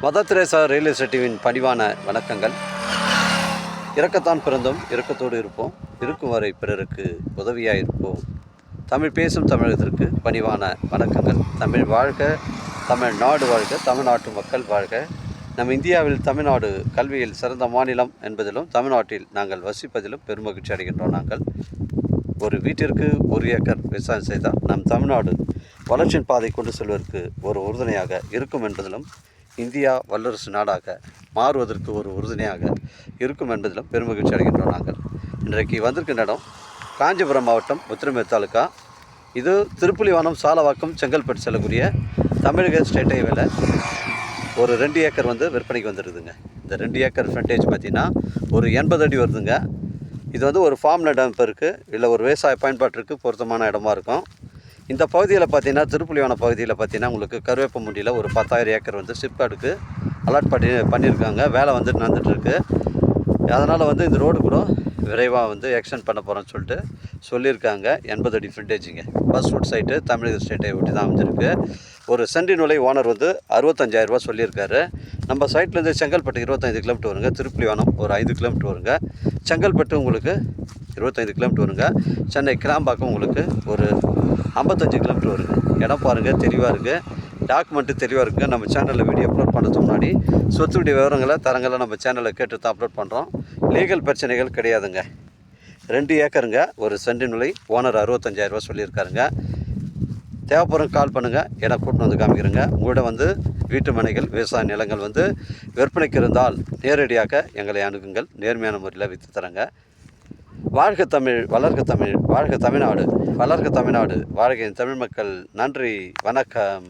Mother Teresa real estate டிவியின் பணிவான வணக்கங்கள். இரக்கத்தான் பிறந்தோம், இரக்கத்தோடு இருப்போம், இருக்கும் வரை பிறருக்கு உதவியாக இருப்போம். தமிழ் பேசும் தமிழகத்திற்கு பணிவான வணக்கங்கள். தமிழ் வாழ்க, தமிழ்நாடு வாழ்க, தமிழ்நாட்டு மக்கள் வாழ்க. நம் இந்தியாவில் தமிழ்நாடு கல்வியில் சிறந்த மாநிலம் என்பதிலும் தமிழ்நாட்டில் நாங்கள் வசிப்பதிலும் பெருமகிழ்ச்சி அடைகின்றோம். நாங்கள் ஒரு வீட்டிற்கு 1 ஏக்கர் விவசாயம் செய்தால் நம் தமிழ்நாடு வளர்ச்சியின் பாதை கொண்டு செல்வதற்கு ஒரு உறுதுணையாக இருக்கும் என்பதிலும் இந்தியா வல்லரசு நாடாக மாறுவதற்கு ஒரு உறுதுணையாக இருக்கும் என்பதிலும் பெருமகிழ்ச்சி அடைகின்றோம். நாங்கள் இன்றைக்கு வந்திருக்கின்ற இடம் காஞ்சிபுரம் மாவட்டம் உத்திரமேர் தாலுக்கா. இது திருப்புலிவானம், சாலவாக்கம், செங்கல்பட்டு செல்லக்கூடிய தமிழக ஸ்டேட் ஹைவேல ஒரு 2 ஏக்கர் விற்பனைக்கு வந்துருக்குதுங்க. இந்த 2 ஏக்கர் ஃப்ரண்டேஜ் பார்த்திங்கன்னா ஒரு 80 அடி வருதுங்க. இது ஒரு ஃபார்ம் லேண்ட் இருக்குது, இல்லை ஒரு விவசாய பயன்பாட்டிற்கு பொருத்தமான இடமா இருக்கும். இந்த பகுதியில் பார்த்திங்கன்னா திருப்புலிவான பகுதியில் பார்த்திங்கன்னா உங்களுக்கு கருவேப்பமுண்டியில் ஒரு 10,000 ஏக்கர் சிப்காடுக்கு அலாட் பண்ணியிருக்காங்க. வேலை நடந்துகிட்ருக்கு. அதனால் இந்த ரோடு கூட விரைவாக எக்ஸ்டெண்ட் பண்ண போகிறோன்னு சொல்லியிருக்காங்க. 80 அடி ஃப்ரண்டேஜுங்க. பஸ் ரூட் சைட்டு தமிழக ஸ்டேட்டை ஒட்டி தான் அமைஞ்சிருக்கு. ஒரு சென்டின் விலை ஓனர் 65,000 ரூபா சொல்லியிருக்காரு. நம்ம சைட்லேருந்து செங்கல்பட்டு 25 கிலோமீட்டர் வருங்க. திருப்புலிவானம் ஒரு 5 கிலோமீட்டர் வருங்க. செங்கல்பட்டு உங்களுக்கு 25 கிலோமீட்டர் வருங்க. சென்னை கிளாம்பாக்கம் உங்களுக்கு ஒரு 55 கிலோமீட்டர் வருங்க. இடம் பாருங்கள், தெளிவாக இருக்குது. டாக்குமெண்ட்டு தெளிவாக இருக்குங்க. நம்ம சேனலில் வீடியோ அப்லோட் பண்ணுறதுக்கு முன்னாடி சொத்துடைய விவரங்களை தரங்களை நம்ம சேனலில் கேட்டு தான் அப்லோட் பண்ணுறோம். லீகல் பிரச்சனைகள் கிடையாதுங்க. 2 ஏக்கருங்க. ஒரு சென்டின் விலை ஓனர் 65,000 ரூபா சொல்லியிருக்காருங்க. தேவைப்படுறவங்க கால் பண்ணுங்கள், இடம் கூட்டின்னு காமிக்கிறேங்க. உங்களோட வீட்டு மனைகள், விவசாய நிலங்கள் விற்பனைக்கு இருந்தால் நேரடியாக எங்களை அணுகுங்கள். நேர்மையான முறையில் விற்று தரங்க. வாழ்க தமிழ், வளர்க தமிழ், வாழ்க தமிழ்நாடு, வளர்க தமிழ்நாடு, வாழ்க தமிழ் மக்கள். நன்றி, வணக்கம்.